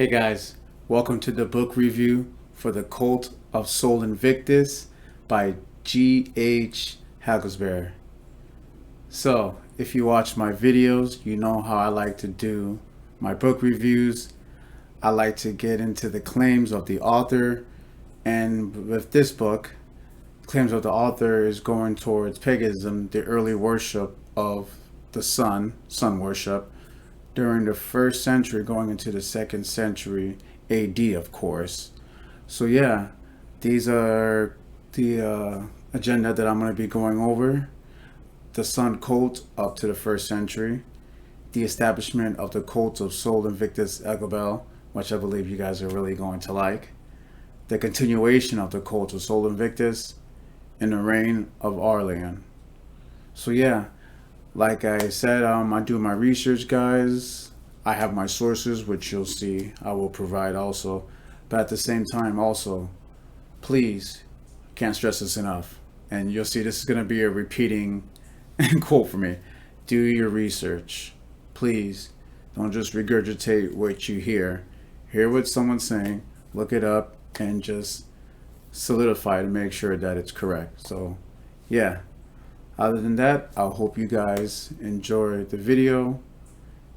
Hey guys, welcome to the book review for The Cult of Soul Invictus by G.H HALSBERGHE. So, if you watch my videos, you know how I like to do my book reviews. I like to get into the claims of the author, and with this book, claims of the author is going towards paganism, the early worship of the sun worship, during the 1st century going into the 2nd century AD, of course. So yeah, these are the agenda that I'm going to be going over. The sun cult up to the 1st century, the establishment of the cult of Soul Invictus Egobel, which I believe you guys are really going to like, the continuation of the cult of Soul Invictus in the reign of Arlan. So yeah, like I said, I do my research, guys. I have my sources, which you'll see I will provide also. But at the same time, also, please, can't stress this enough. And you'll see this is going to be a repeating quote for me. Do your research. Please, don't just regurgitate what you hear. Hear what someone's saying, look it up, and just solidify to make sure that it's correct. So, yeah. Other than that, I hope you guys enjoy the video,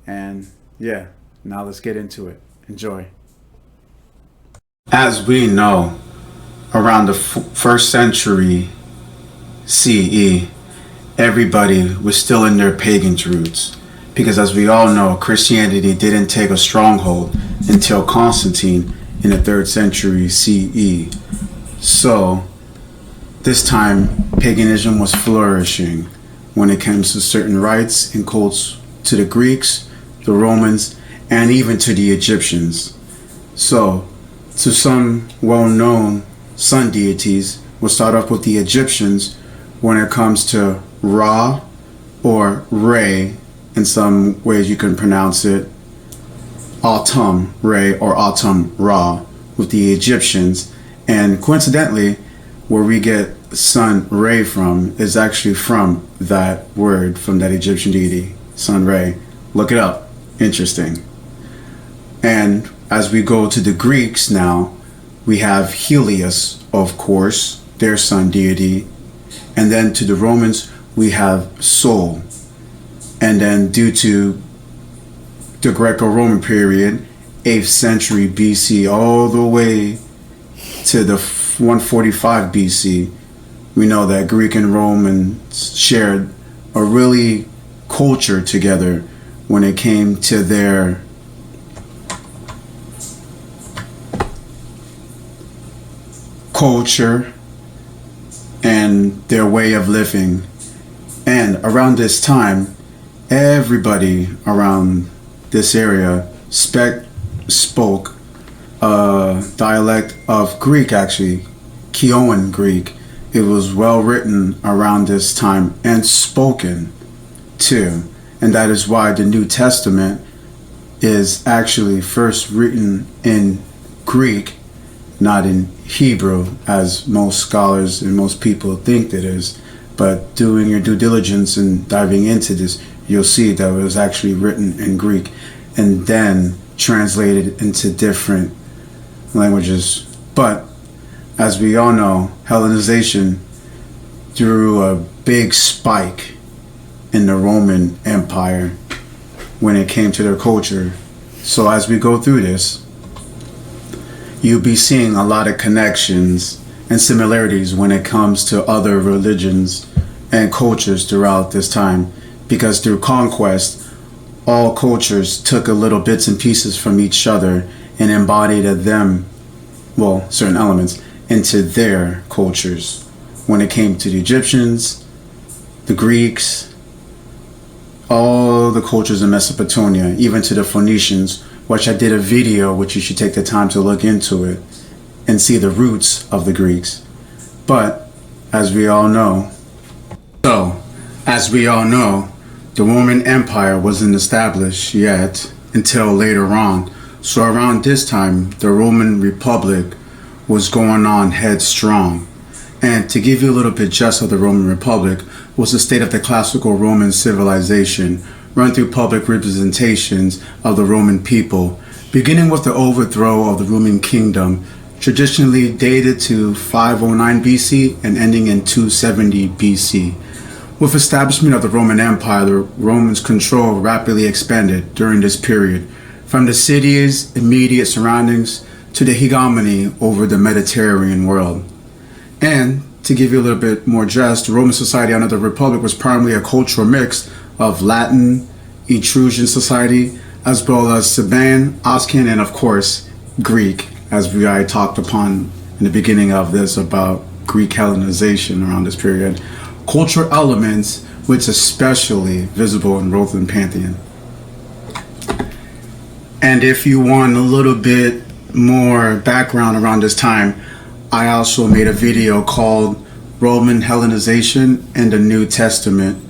and yeah, now let's get into it. Enjoy. As we know, around the 1st century CE, everybody was still in their pagan roots, because as we all know, Christianity didn't take a stronghold until Constantine in the 3rd century CE. So this time, paganism was flourishing when it comes to certain rites and cults to the Greeks, the Romans, and even to the Egyptians. So, to some well-known sun deities, we'll start off with the Egyptians when it comes to Ra or Re. In some ways you can pronounce it Atum Re or Atum Ra with the Egyptians. And coincidentally, where we get Sun Re from is actually from that word, from that Egyptian deity, Sun Re. Look it up. Interesting. And as we go to the Greeks now, we have Helios, of course, their sun deity. And then to the Romans, we have Sol. And then due to the Greco-Roman period, 8th century BC, all the way to the 145 BC, we know that Greek and Romans shared a really culture together when it came to their culture and their way of living. And around this time, everybody around this area spoke dialect of Greek, actually, Chionian Greek. It was well written around this time and spoken too. And that is why the New Testament is actually first written in Greek, not in Hebrew, as most scholars and most people think it is. But doing your due diligence and diving into this, you'll see that it was actually written in Greek and then translated into different languages. But as we all know, Hellenization threw a big spike in the Roman Empire when it came to their culture. So as we go through this, you'll be seeing a lot of connections and similarities when it comes to other religions and cultures throughout this time, because through conquest, all cultures took a little bits and pieces from each other and embodied them, well, certain elements, into their cultures. When it came to the Egyptians, the Greeks, all the cultures in Mesopotamia, even to the Phoenicians, which I did a video, which you should take the time to look into it and see the roots of the Greeks. But as we all know, the Roman Empire wasn't established yet until later on. So around this time, the Roman Republic was going on headstrong. And to give you a little bit just of the Roman Republic, was the state of the classical Roman civilization, run through public representations of the Roman people, beginning with the overthrow of the Roman kingdom, traditionally dated to 509 BC and ending in 270 BC. With establishment of the Roman Empire, the Romans' control rapidly expanded during this period, from the city's immediate surroundings to the hegemony over the Mediterranean world. And to give you a little bit more gist, Roman society under the Republic was primarily a cultural mix of Latin, Etruscan society, as well as Saban, Oscan, and of course, Greek, as we already talked upon in the beginning of this about Greek Hellenization around this period. Cultural elements which especially visible in Roman Pantheon. And if you want a little bit more background around this time, I also made a video called Roman Hellenization and the New Testament,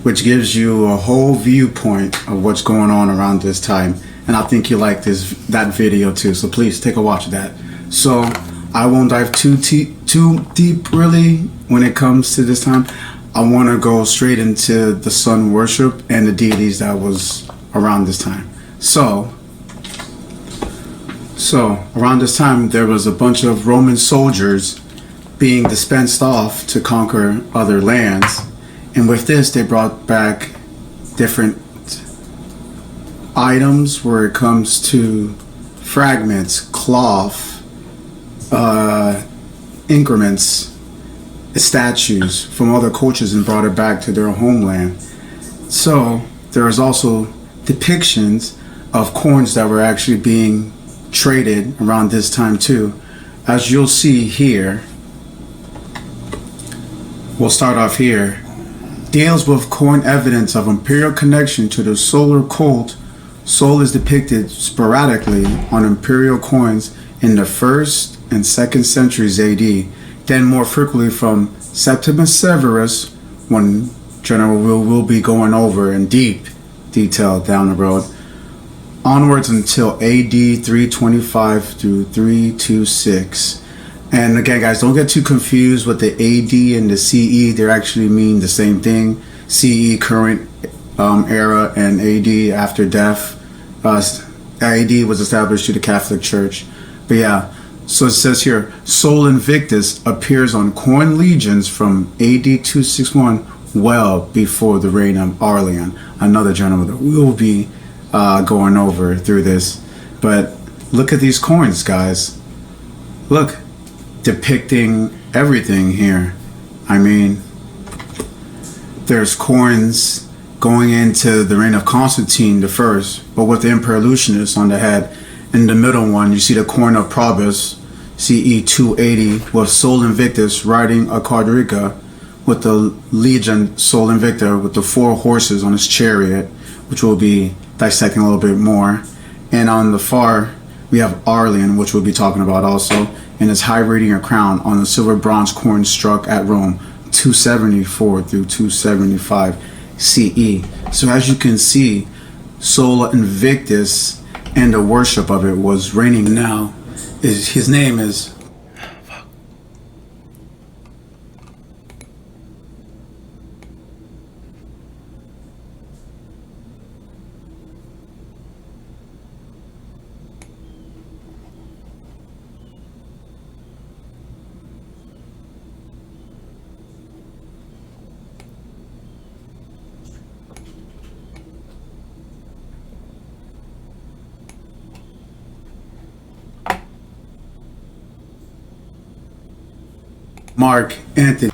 which gives you a whole viewpoint of what's going on around this time. And I think you like that video too, so please take a watch of that. So I won't dive too deep really when it comes to this time. I want to go straight into the sun worship and the deities that was around this time. So around this time, there was a bunch of Roman soldiers being dispensed off to conquer other lands. And with this, they brought back different items where it comes to fragments, cloth, increments, statues from other cultures and brought it back to their homeland. So there is also depictions of coins that were actually being traded around this time too. As you'll see here, we'll start off here, deals with coin evidence of imperial connection to the solar cult. Sol is depicted sporadically on imperial coins in the 1st and 2nd centuries AD, then more frequently from Septimus Severus, one general we'll be going over in deep detail down the road, onwards until AD 325 through 326. And again, guys, don't get too confused with the AD and the CE. They actually mean the same thing. CE, current era, and AD, after death. AD was established to the Catholic Church. But yeah, so it says here, Sol Invictus appears on coin legions from AD 261, well before the reign of Aurelian, another general that we'll be going over through this. But look at these coins, guys. Look, depicting everything here. I mean, there's coins going into the reign of Constantine the First, but with the Emperor Lucianus on the head. In the middle one, you see the coin of Probus, CE 280, with Sol Invictus riding a quadriga with the legion Sol Invicta with the 4 horses on his chariot, which we'll be dissecting a little bit more. And on the far, we have Aurelian, which we'll be talking about also, and his high radiant crown on the silver bronze coin struck at Rome, 274 through 275 CE. So as you can see, Sol Invictus and the worship of it was reigning now. His name is Mark Anthony.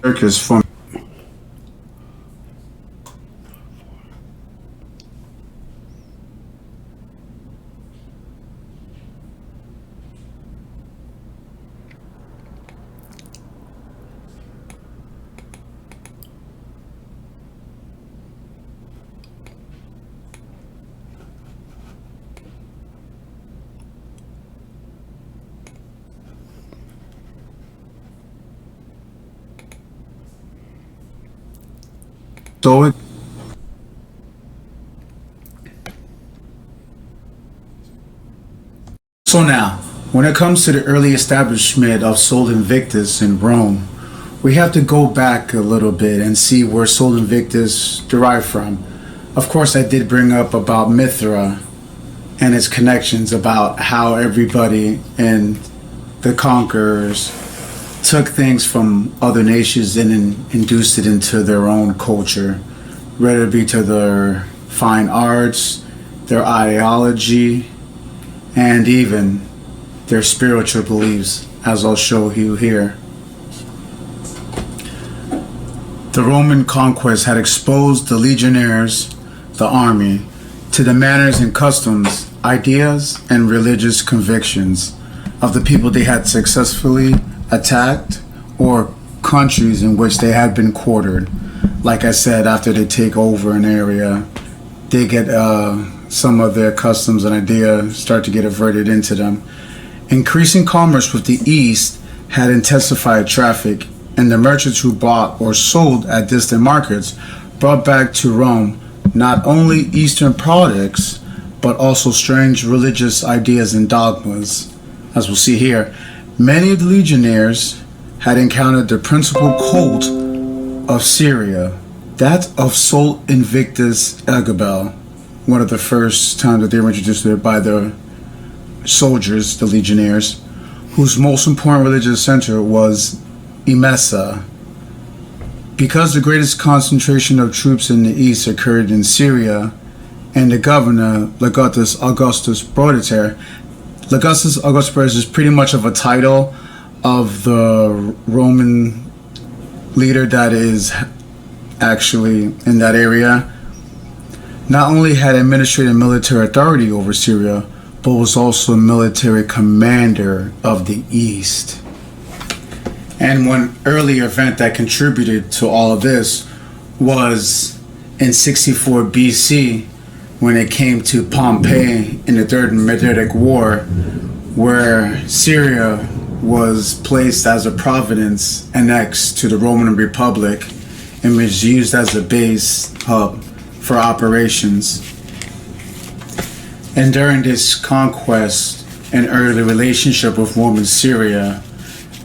circus from. So now, when it comes to the early establishment of Sol Invictus in Rome, we have to go back a little bit and see where Sol Invictus derived from. Of course, I did bring up about Mithra and its connections, about how everybody and the conquerors took things from other nations and induced it into their own culture, whether it be to their fine arts, their ideology, and even their spiritual beliefs, as I'll show you here. The Roman conquest had exposed the legionnaires, the army, to the manners and customs, ideas, and religious convictions of the people they had successfully attacked or countries in which they had been quartered. Like I said, after they take over an area, they get some of their customs and ideas start to get averted into them. Increasing commerce with the East had intensified traffic, and the merchants who bought or sold at distant markets brought back to Rome not only Eastern products, but also strange religious ideas and dogmas. As we'll see here, many of the legionnaires had encountered the principal cult of Syria, that of Sol Invictus Agabel, one of the first times that they were introduced to it by the soldiers, the legionnaires, whose most important religious center was Emesa. Because the greatest concentration of troops in the east occurred in Syria, and the governor, Legatus Augustus Brotater, Legatus Augustus Brotater is pretty much of a title of the Roman leader that is actually in that area, not only had administrative military authority over Syria, but was also a military commander of the East. And one early event that contributed to all of this was in 64 BC, when it came to Pompeii in the Third Mediatic War, where Syria was placed as a province annexed to the Roman Republic and was used as a base hub for operations. And during this conquest and early relationship with Rome and Syria,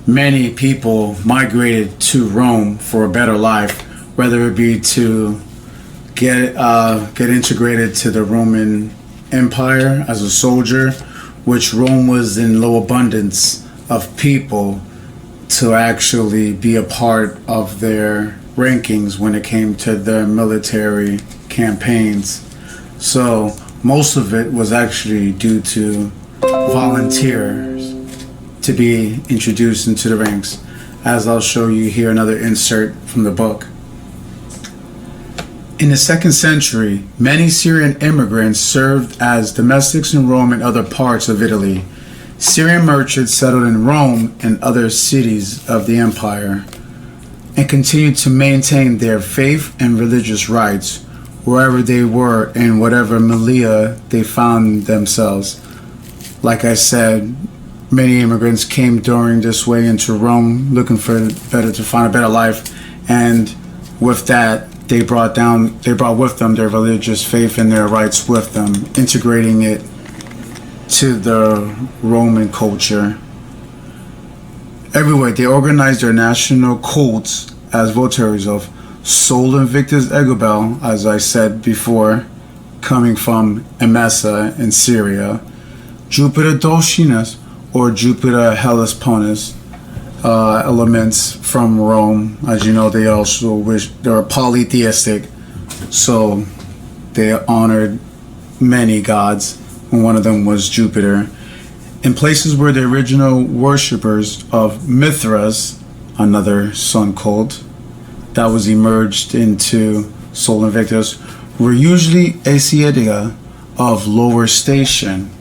many people migrated to Rome for a better life, whether it be to get integrated to the Roman Empire as a soldier, which Rome was in low abundance of people to actually be a part of their rankings when it came to their military campaigns. So most of it was actually due to volunteers to be introduced into the ranks, as I'll show you here another insert from the book. In the 2nd century, many Syrian immigrants served as domestics in Rome and other parts of Italy. Syrian merchants settled in Rome and other cities of the empire and continued to maintain their faith and religious rites wherever they were in whatever milieu they found themselves. Like I said, many immigrants came during this way into Rome looking for to find a better life, and with that they brought with them their religious faith and their rites with them, integrating it to the Roman culture. Everywhere they organized their national cults as votaries of Sol Invictus Agabel, as I said before, coming from Emesa in Syria, Jupiter Dolcinus or Jupiter Hellespontus, elements from Rome. As you know, they were polytheistic, so they honored many gods, and one of them was Jupiter. In places where the original worshippers of Mithras, another sun cult, that was emerged into Sol Invictus were usually Asiatica of lower station.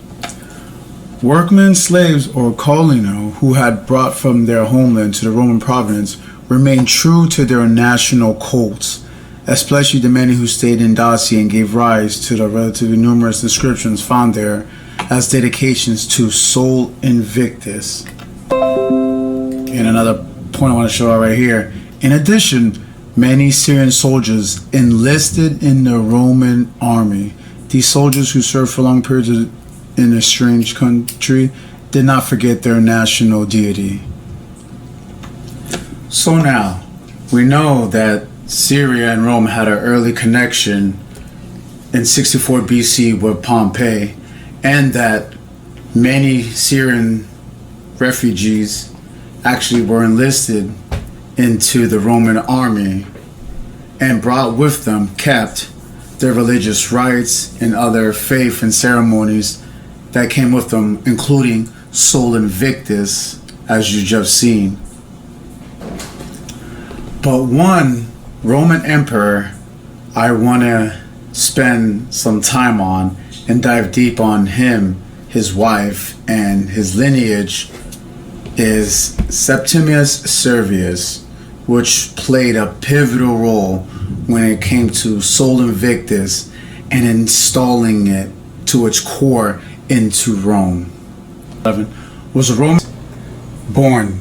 Workmen, slaves, or colino who had brought from their homeland to the Roman province remained true to their national cults, especially the many who stayed in Dacia and gave rise to the relatively numerous inscriptions found there as dedications to Sol Invictus. And another point I want to show out right here. In addition, many Syrian soldiers enlisted in the Roman army. These soldiers who served for long periods in a strange country did not forget their national deity. So now, we know that Syria and Rome had an early connection in 64 BC with Pompey, and that many Syrian refugees actually were enlisted into the Roman army and brought with them, kept their religious rites and other faith and ceremonies that came with them, including Sol Invictus, as you just seen. But one Roman emperor I want to spend some time on and dive deep on him, his wife, and his lineage is Septimius Severus, which played a pivotal role when it came to Sol Invictus and installing it to its core into Rome. 11 was a Roman born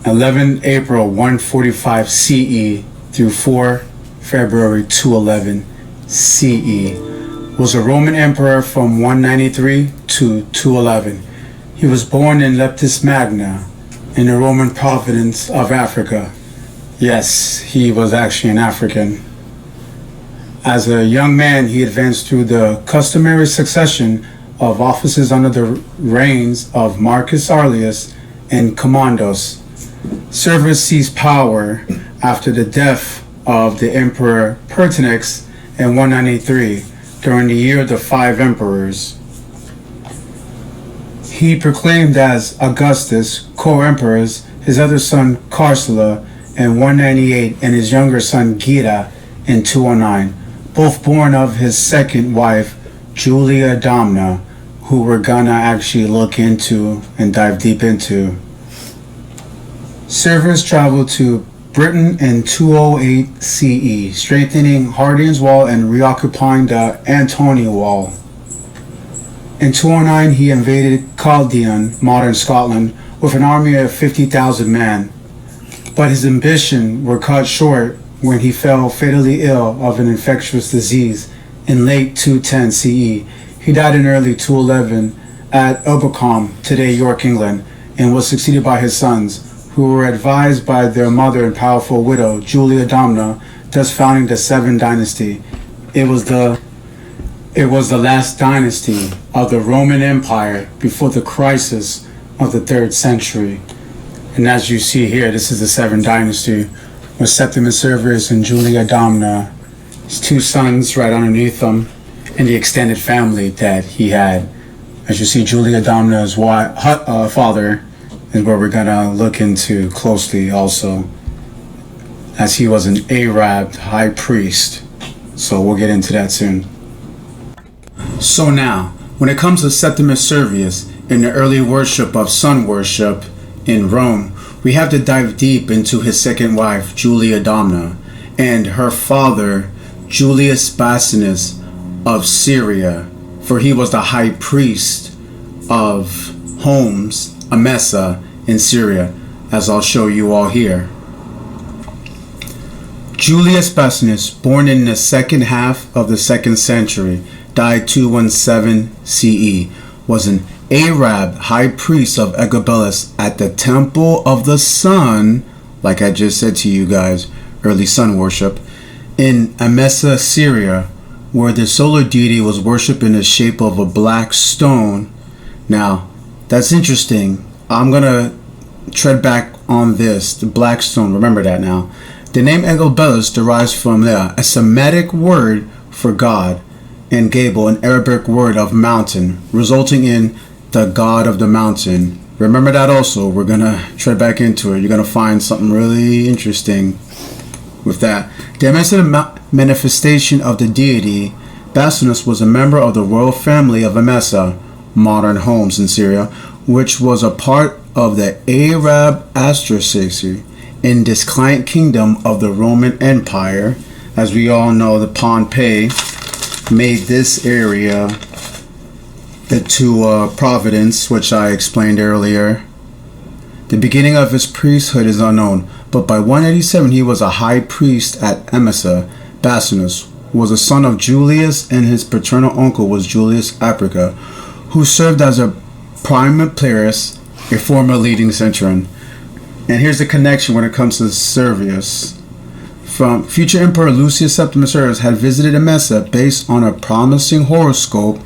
11 April 145 CE through 4 February 211 CE. Was a Roman emperor from 193 to 211. He was born in Leptis Magna in the Roman province of Africa. Yes, he was actually an African. As a young man, he advanced through the customary succession of offices under the reigns of Marcus Aurelius and Commandos. Severus seized power after the death of the Emperor Pertinax in 193 during the year of the Five Emperors. He proclaimed as Augustus co-emperors his other son Carcilla in 198 and his younger son Geta in 209, both born of his second wife Julia Domna, who we're gonna actually look into and dive deep into. Severus traveled to Britain in 208 CE, strengthening Hadrian's Wall and reoccupying the Antonian Wall. In 209, he invaded Chaldean, modern Scotland, with an army of 50,000 men. But his ambition were cut short when he fell fatally ill of an infectious disease in late 210 CE. He died in early 211 at Ilbecombe, today York, England, and was succeeded by his sons, who were advised by their mother and powerful widow, Julia Domna, thus founding the Seventh Dynasty. It was the last dynasty of the Roman Empire before the crisis of the 3rd century. And as you see here, this is the Seventh Dynasty with Septimius Severus and Julia Domna, his two sons right underneath them, and the extended family that he had. As you see, Julia Domna's father is what we're gonna look into closely also, as he was an Arab high priest. So we'll get into that soon. So now, when it comes to Septimius Severus and the early worship of sun worship in Rome, we have to dive deep into his second wife, Julia Domna, and her father, Julius Basinus of Syria, for he was the high priest of Homs, Emesa, in Syria, as I'll show you all here. Julius Basinus, born in the second half of the 2nd century, died 217 CE, was an Arab high priest of Agabellus at the Temple of the Sun, like I just said to you guys, early sun worship, in Emesa, Syria, where the solar deity was worshipped in the shape of a black stone. Now, that's interesting. I'm gonna tread back on this, the black stone, remember that now. The name Agabellus derives from a Semitic word for God, and Gable, an Arabic word of mountain, resulting in the god of the mountain. Remember that also. We're gonna tread back into it. You're gonna find something really interesting with that. The manifestation of the deity, Basilius was a member of the royal family of Emesa, modern Homs in Syria, which was a part of the Arab aristocracy in this client kingdom of the Roman Empire. As we all know, the Pompey made this area into Providence, which I explained earlier. The beginning of his priesthood is unknown, but by 187 he was a high priest at Emesa. Basilius was a son of Julius, and his paternal uncle was Julius Aprica, who served as a primiplerus, a former leading centurion. And here's the connection when it comes to Servius. From future Emperor Lucius Septimus Servius had visited Emesa based on a promising horoscope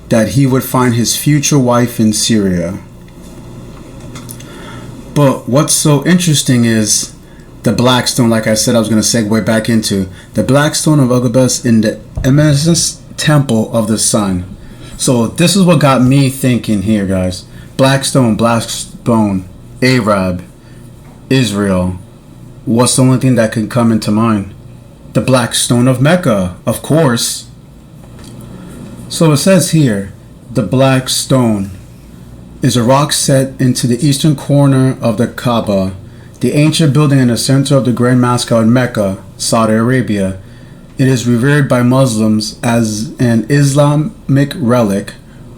that he would find his future wife in Syria. But what's so interesting is the black stone, like I said I was going to segue back into. The black stone of Agabus in the Emesa Temple of the Sun. So this is what got me thinking here, guys. Black stone, Arab, Israel. What's the only thing that can come into mind? The black stone of Mecca, of course. So it says here, the black stone is a rock set into the eastern corner of the Kaaba, the ancient building in the center of the Grand Mosque in Mecca, Saudi Arabia. It is revered by Muslims as an Islamic relic,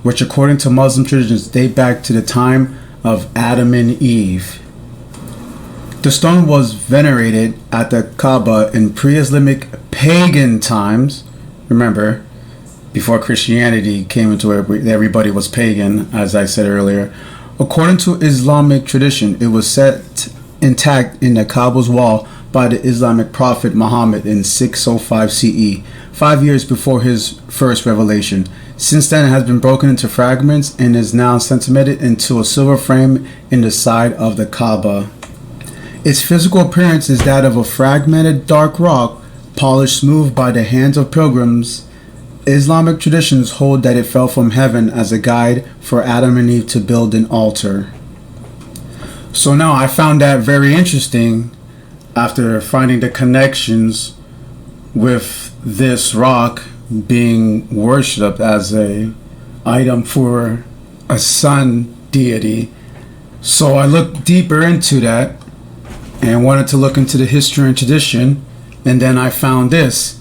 which according to Muslim traditions date back to the time of Adam and Eve. The stone was venerated at the Kaaba in pre-Islamic pagan times. Remember, before Christianity came into it, everybody was pagan, as I said earlier. According to Islamic tradition, it was set intact in the Kaaba's wall by the Islamic prophet Muhammad in 605 CE, 5 years before his first revelation. Since then, it has been broken into fragments and is now cemented into a silver frame in the side of the Kaaba. Its physical appearance is that of a fragmented dark rock, polished smooth by the hands of pilgrims. Islamic traditions hold that it fell from heaven as a guide for Adam and Eve to build an altar. So now I found that very interesting after finding the connections with this rock being worshipped as a item for a sun deity. So I looked deeper into that and wanted to look into the history and tradition, and then I found this.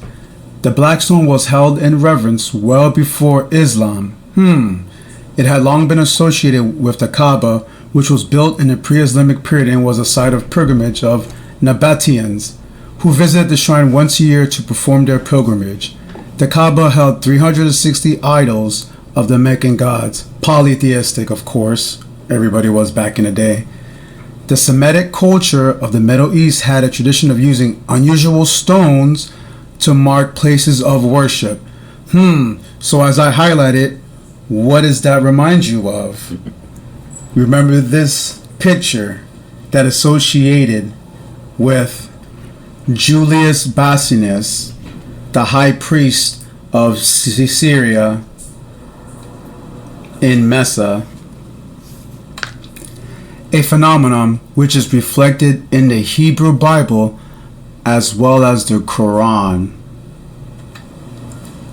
The black stone was held in reverence well before Islam. It had long been associated with the Kaaba, which was built in the pre-Islamic period and was a site of pilgrimage of Nabateans, who visited the shrine once a year to perform their pilgrimage. The Kaaba held 360 idols of the Meccan gods, polytheistic of course, everybody was back in the day. The Semitic culture of the Middle East had a tradition of using unusual stones to mark places of worship. So as I highlighted, what does that remind you of? Remember this picture that associated with Julius Basilius, the high priest of Syria in Emesa, a phenomenon which is reflected in the Hebrew Bible as well as the Quran.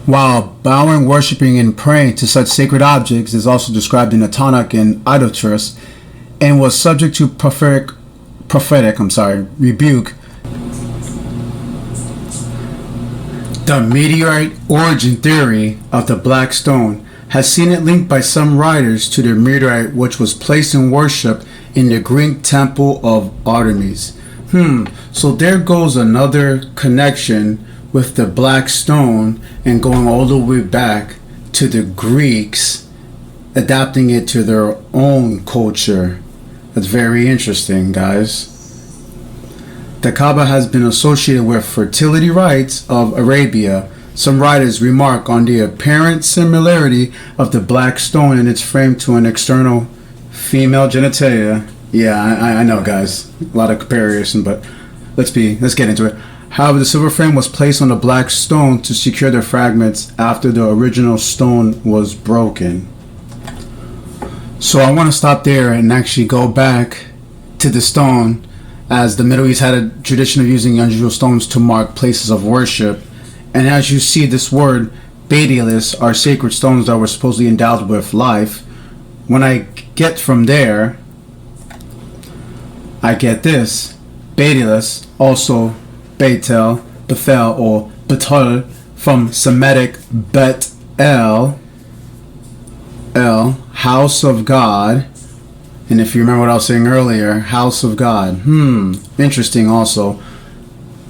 While bowing, worshiping, and praying to such sacred objects is also described in the Tanakh and idolatrous, and was subject to prophetic rebuke. The meteorite origin theory of the black stone has seen it linked by some writers to the meteorite which was placed in worship in the Greek temple of Artemis. So there goes another connection with the black stone and going all the way back to the Greeks, adapting it to their own culture. That's very interesting, guys. The Kaaba has been associated with fertility rites of Arabia. Some writers remark on the apparent similarity of the black stone and its frame to an external female genitalia. Yeah, I know, guys. A lot of comparison, but let's get into it. However, the silver frame was placed on the black stone to secure the fragments after the original stone was broken. So I want to stop there and actually go back to the stone as the Middle East had a tradition of using unusual stones to mark places of worship. And as you see, this word, Baidilis, are sacred stones that were supposedly endowed with life. When I get from there, I get this. Baidilis, also Beitel, Bethel, or Betul, from Semitic Bet El, house of God. And if you remember what I was saying earlier, house of God. Interesting also.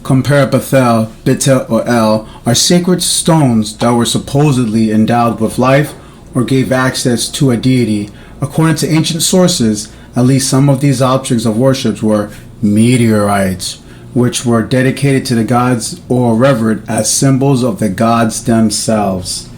Compare Bethel, Betel, or El, are sacred stones that were supposedly endowed with life or gave access to a deity. According to ancient sources, at least some of these objects of worship were meteorites, which were dedicated to the gods or revered as symbols of the gods themselves.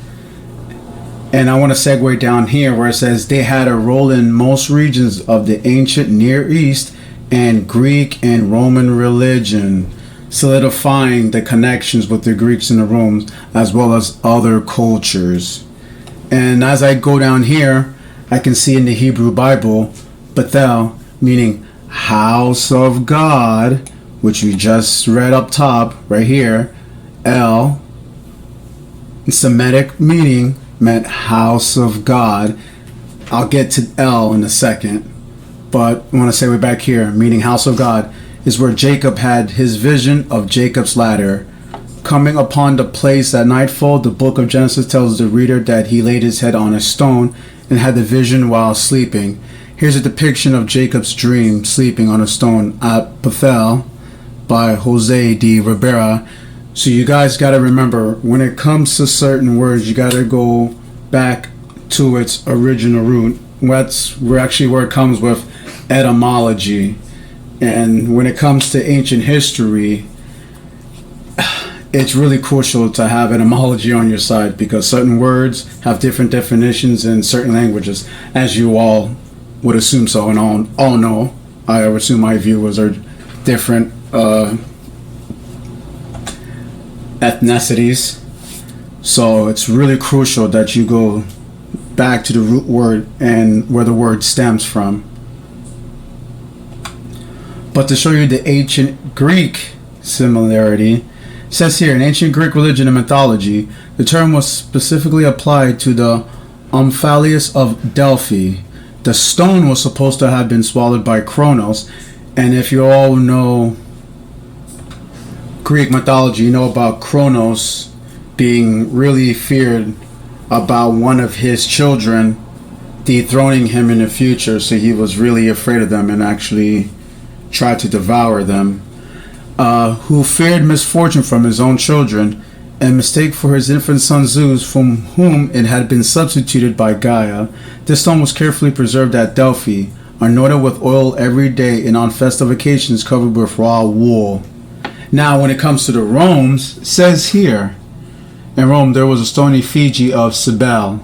And I want to segue down here where it says they had a role in most regions of the ancient Near East and Greek and Roman religion, solidifying the connections with the Greeks and the Romans as well as other cultures. And as I go down here, I can see in the Hebrew Bible, Bethel, meaning house of God, which we just read up top right here. El, Semitic meaning, meant house of God. I'll get to El in a second, but I want to say way back here, meaning house of God, is where Jacob had his vision of Jacob's ladder. Coming upon the place at nightfall, the book of Genesis tells the reader that he laid his head on a stone and had the vision while sleeping. Here's a depiction of Jacob's dream sleeping on a stone at Bethel by Jose de Ribera. So you guys got to remember, when it comes to certain words, you got to go back to its original root. That's where it comes with etymology. And when it comes to ancient history, it's really crucial to have etymology on your side, because certain words have different definitions in certain languages, as you all would assume so, and all know. I assume my viewers are different ethnicities. So it's really crucial that you go back to the root word and where the word stems from. But to show you the ancient Greek similarity, it says here, in ancient Greek religion and mythology, the term was specifically applied to the Omphalius of Delphi. The stone was supposed to have been swallowed by Kronos, and if you all know Greek mythology, you know about Kronos being really feared about one of his children dethroning him in the future, so he was really afraid of them and actually tried to devour them. Who feared misfortune from his own children and mistake for his infant son Zeus, from whom it had been substituted by Gaia. This stone was carefully preserved at Delphi, anointed with oil every day, and on festive occasions covered with raw wool. Now when it comes to the Romans, it says here, in Rome there was a stone effigy of Cybele,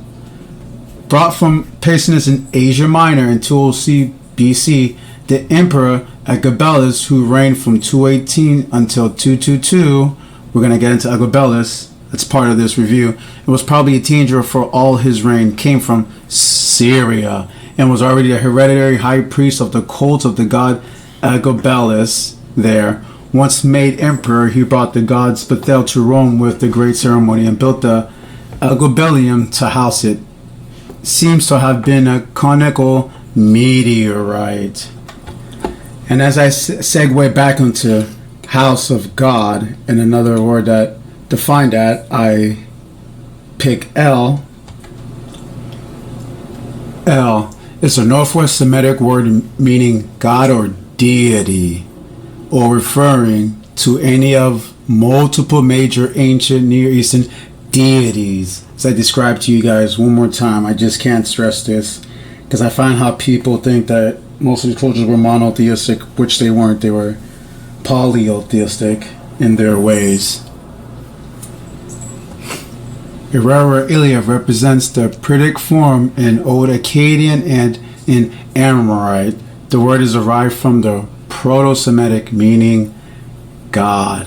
brought from Paesinus in Asia Minor in 206 BC. The emperor Agabellus, who reigned from 218 until 222, we're going to get into Agabellus, that's part of this review, it was probably a teenager for all his reign, came from Syria, and was already a hereditary high priest of the cult of the god Agabellus there. Once made emperor, he brought the gods Bethel to Rome with the great ceremony and built the Agobellium to house it. Seems to have been a conical meteorite. And as I segue back into house of God, and another word that defined that, I pick El. El is a Northwest Semitic word meaning God or deity, or referring to any of multiple major ancient Near Eastern deities. As I described to you guys one more time, I just can't stress this, because I find how people think that most of these cultures were monotheistic, which they weren't. They were polytheistic in their ways. Irera Ilia represents the Prydic form in Old Akkadian and in Amorite. The word is derived from the Proto-Semitic meaning God.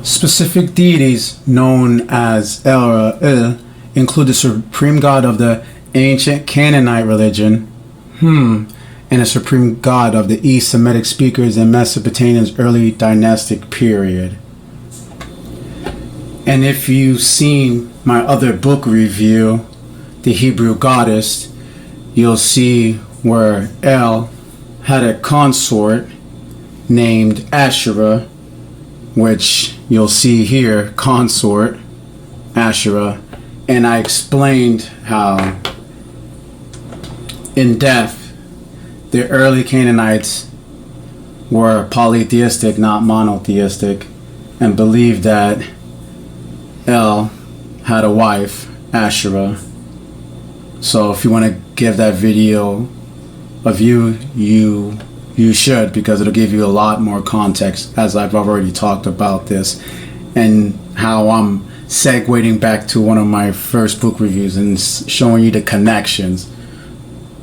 Specific deities known as El include the supreme god of the ancient Canaanite religion, and a supreme god of the East Semitic speakers in Mesopotamia's early dynastic period. And if you've seen my other book review, The Hebrew Goddess, you'll see where El had a consort named Asherah, which you'll see here, consort Asherah, and I explained how in depth the early Canaanites were polytheistic, not monotheistic, and believed that El had a wife, Asherah. So if you want to give that video a view, you should, because it'll give you a lot more context, as I've already talked about this, and how I'm segueing back to one of my first book reviews and showing you the connections,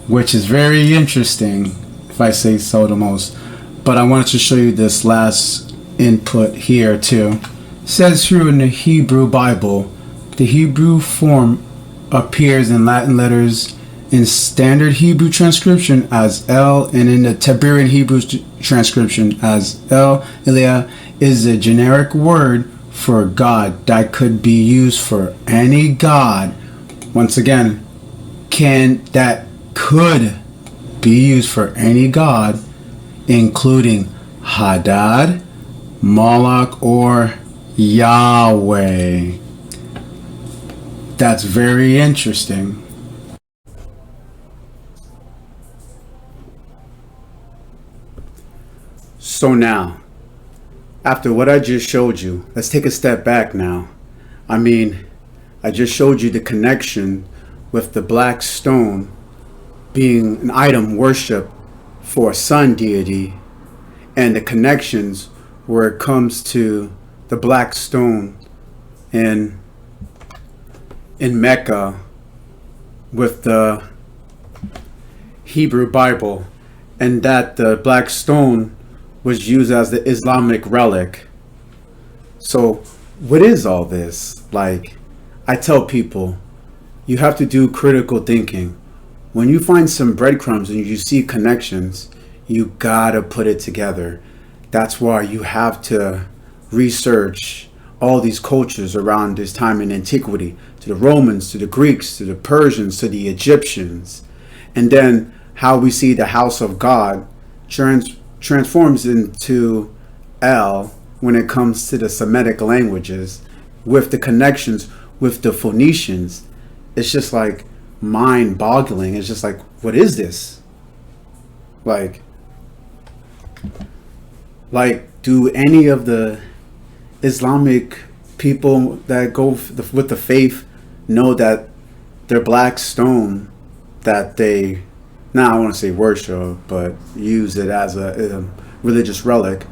which is very interesting, if I say so the most. But I wanted to show you this last input here too. It says here in the Hebrew Bible, the Hebrew form appears in Latin letters in standard Hebrew transcription as El, and in the Tiberian Hebrew transcription as El Elea, is a generic word for God that could be used for any god. Once again, that could be used for any god, including Hadad, Moloch, or Yahweh. That's very interesting. So now, after what I just showed you, let's take a step back now. I mean, I just showed you the connection with the black stone being an item worship for a sun deity, and the connections where it comes to the black stone in Mecca with the Hebrew Bible, and that the black stone was used as the Islamic relic. So what is all this? Like, I tell people, you have to do critical thinking. When you find some breadcrumbs and you see connections, you gotta put it together. That's why you have to research all these cultures around this time in antiquity, to the Romans, to the Greeks, to the Persians, to the Egyptians, and then how we see the house of God transforms into El when it comes to the Semitic languages, with the connections with the Phoenicians. It's just like mind-boggling. It's just like, what is this? Like, do any of the Islamic people that go with the faith know that their black stone that they, now I want to say worship, but use it as a religious relic,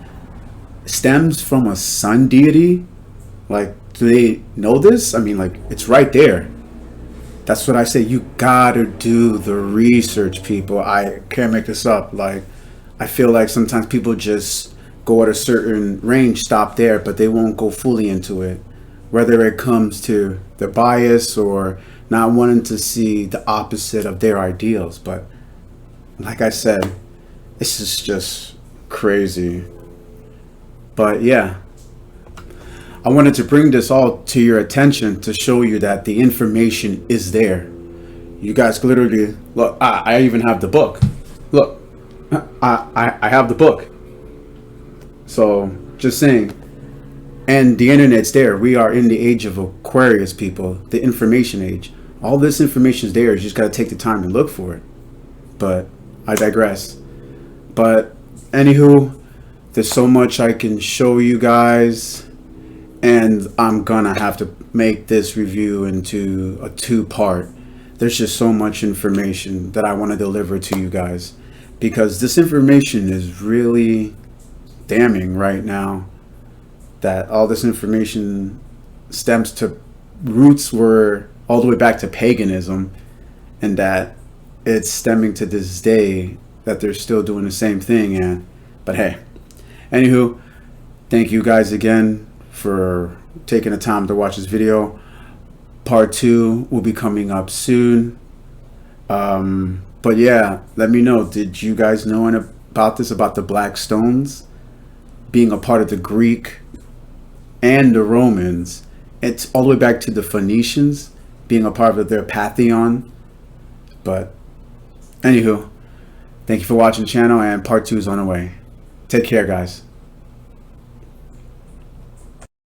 stems from a sun deity? Like, do they know this? I mean, like, it's right there. That's what I say. You gotta do the research, people. I can't make this up. Like, I feel like sometimes people just go at a certain range, stop there, but they won't go fully into it. Whether it comes to their bias or not wanting to see the opposite of their ideals. But like I said, this is just crazy. But yeah, I wanted to bring this all to your attention to show you that the information is there. You guys literally look. I even have the book. Look, I have the book. So just saying. And the internet's there. We are in the age of Aquarius, people. The information age. All this information is there. You just got to take the time to look for it. But I digress. But anywho, there's so much I can show you guys, and I'm gonna have to make this review into a two-part. There's just so much information that I want to deliver to you guys, because this information is really damning right now. That all this information stems to roots were all the way back to paganism, and that it's stemming to this day that they're still doing the same thing. And but hey, anywho, thank you guys again for taking the time to watch this video. Part 2 will be coming up soon. But yeah, let me know. Did you guys know about this, about the black stones being a part of the Greek and the Romans? It's all the way back to the Phoenicians being a part of their pantheon. But anywho, thank you for watching the channel, and part 2 is on the way. Take care, guys.